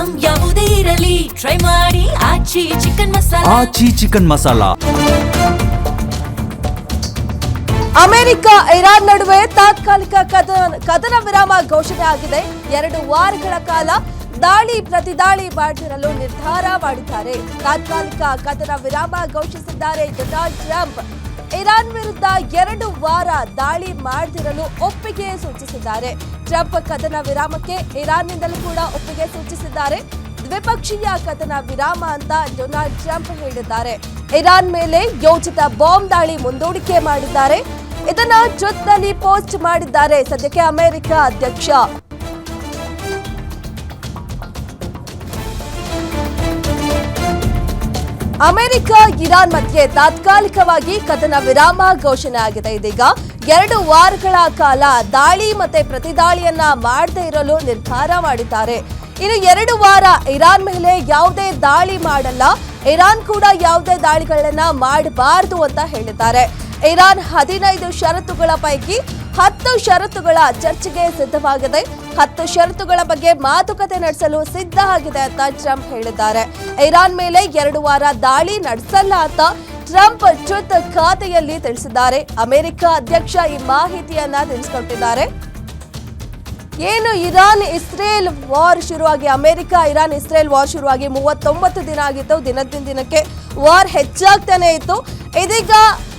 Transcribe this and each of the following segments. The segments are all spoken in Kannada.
ಐಟಂ ಯಾವುದೇ ಇರಲಿ ಟ್ರೈ ಮಾಡಿ ಆಚಿ ಚಿಕನ್ ಮಸಾಲಾ. ಆಚಿ ಚಿಕನ್ ಮಸಾಲಾ. ಅಮೆರಿಕ ಇರಾನ್ ನಡುವೆ ತಾತ್ಕಾಲಿಕ ಕದನ ವಿರಾಮ ಘೋಷಣೆ ಆಗಿದೆ. 2 ವಾರಗಳ ಕಾಲ ದಾಳಿ ಪ್ರತಿದಾಳಿ ಮಾಡಿರಲು ನಿರ್ಧಾರ ಮಾಡಿದ್ದಾರೆ. ತಾತ್ಕಾಲಿಕ ಕದನ ವಿರಾಮ ಘೋಷಿಸಿದ್ದಾರೆ ಡೊನಾಲ್ಡ್ ಟ್ರಂಪ್. ಇರಾನ್ ವಿರುದ್ಧ 2 ವಾರ ದಾಳಿ ಮಾಡದಿರಲು ಒಪ್ಪಿಗೆ ಸೂಚಿಸಿದ್ದಾರೆ. ಟ್ರಂಪ್ ಕದನ ವಿರಾಮಕ್ಕೆ ಇರಾನ್ನಿಂದಲೂ ಕೂಡ ಒಪ್ಪಿಗೆ ಸೂಚಿಸಿದ್ದಾರೆ. ದ್ವಿಪಕ್ಷೀಯ ಕದನ ವಿರಾಮ ಅಂತ ಡೊನಾಲ್ಡ್ ಟ್ರಂಪ್ ಹೇಳಿದ್ದಾರೆ. ಇರಾನ್ ಮೇಲೆ ಯೋಜಿತ ಬಾಂಬ್ ದಾಳಿ ಮುಂದೂಡಿಕೆ ಮಾಡಿದ್ದಾರೆ. ಇದನ್ನ ಟ್ವಿಟರ್ನಲ್ಲಿ ಪೋಸ್ಟ್ ಮಾಡಿದ್ದಾರೆ ಸದ್ಯಕ್ಕೆ ಅಮೆರಿಕ ಅಧ್ಯಕ್ಷ. ಅಮೆರಿಕ ಇರಾನ್ ಮಧ್ಯೆ ತಾತ್ಕಾಲಿಕವಾಗಿ ಕದನ ವಿರಾಮ ಘೋಷಣೆ ಆಗಿದೆ. ಇದೀಗ 2 ವಾರಗಳ ಕಾಲ ದಾಳಿ ಮತ್ತೆ ಪ್ರತಿದಾಳಿಯನ್ನ ಮಾಡದೇ ಇರಲು ನಿರ್ಧಾರ ಮಾಡಿದ್ದಾರೆ. ಇನ್ನು 2 ವಾರ ಇರಾನ್ ಮೇಲೆ ಯಾವುದೇ ದಾಳಿ ಮಾಡಲ್ಲ, ಇರಾನ್ ಕೂಡ ಯಾವುದೇ ದಾಳಿಗಳನ್ನ ಮಾಡಬಾರದು ಅಂತ ಹೇಳಿದ್ದಾರೆ. ಇರಾನ್ 15 ಷರತ್ತುಗಳ ಪೈಕಿ 10 ಷರತ್ತುಗಳ ಚರ್ಚೆಗೆ ಸಿದ್ಧವಾಗಿದೆ. 10 ಷರತ್ತುಗಳ ಬಗ್ಗೆ ಮಾತುಕತೆ ನಡೆಸಲು ಸಿದ್ಧ ಆಗಿದೆ ಅಂತ ಟ್ರಂಪ್ ಹೇಳಿದ್ದಾರೆ. ಇರಾನ್ ಮೇಲೆ 2 ವಾರ ದಾಳಿ ನಡೆಸಲ್ಲ ಅಂತ ಟ್ರಂಪ್ ಟ್ವಿಟರ್ ಖಾತೆಯಲ್ಲಿ ತಿಳಿಸಿದ್ದಾರೆ. ಅಮೆರಿಕ ಅಧ್ಯಕ್ಷ ಈ ಮಾಹಿತಿಯನ್ನ ತಿಳಿಸಿಕೊಟ್ಟಿದ್ದಾರೆ. ಏನು ಇರಾನ್ ಇಸ್ರೇಲ್ ವಾರ್ ಶುರುವಾಗಿ ಅಮೆರಿಕ ಇರಾನ್ ಇಸ್ರೇಲ್ ವಾರ್ ಶುರುವಾಗಿ 39 ದಿನ ಆಗಿತ್ತು. ದಿನದಿಂದ ದಿನಕ್ಕೆ ವಾರ್ ಹೆಚ್ಚಾಗ್ತಾನೆ ಇತ್ತು. ಇದೀಗ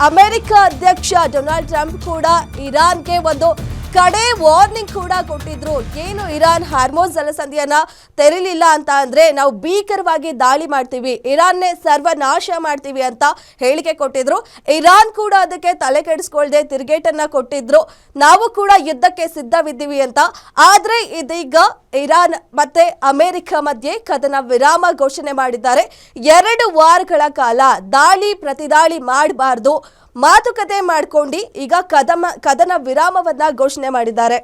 ಅಮೆರಿಕ ಅಧ್ಯಕ್ಷ ಡೊನಾಲ್ಡ್ ಟ್ರಂಪ್ ಕೂಡ ಇರಾನ್ಗೆ ಒಂದು ಕಡೆ ವಾರ್ನಿಂಗ್ ಕೂಡ ಕೊಟ್ಟಿದ್ರು. ಏನು ಇರಾನ್ ಹಾರ್ಮೋಸ್ ಜಲಸಂಧಿಯನ್ನ ತೆರಲಿಲ್ಲ ಅಂತ ಅಂದ್ರೆ ನಾವು ಭೀಕರವಾಗಿ ದಾಳಿ ಮಾಡ್ತೀವಿ, ಇರಾನ್ನೇ ಸರ್ವನಾಶ ಮಾಡ್ತೀವಿ ಅಂತ ಹೇಳಿಕೆ ಕೊಟ್ಟಿದ್ರು. ಇರಾನ್ ಕೂಡ ಅದಕ್ಕೆ ತಲೆ ಕೆಡಿಸ್ಕೊಳ್ದೆ ತಿರುಗೇಟನ್ನ ಕೊಟ್ಟಿದ್ರು. ನಾವು ಕೂಡ ಯುದ್ಧಕ್ಕೆ ಸಿದ್ಧವಿದ್ದೀವಿ ಅಂತ. ಆದ್ರೆ ಇದೀಗ ಇರಾನ್ ಮತ್ತೆ ಅಮೆರಿಕ ಮಧ್ಯೆ ಕದನ ವಿರಾಮ ಘೋಷಣೆ ಮಾಡಿದ್ದಾರೆ. 2 ವಾರಗಳ ಕಾಲ ದಾಳಿ ಪ್ರತಿದಾಳಿ ಮಾಡಬಾರ್ದು, ಮಾತುಕತೆ ಮಾಡ್ಕೊಂಡು ಈಗ ಕದನ ವಿರಾಮವನ್ನ ಘೋಷಣೆ ಮಾಡಿದ್ದಾರೆ.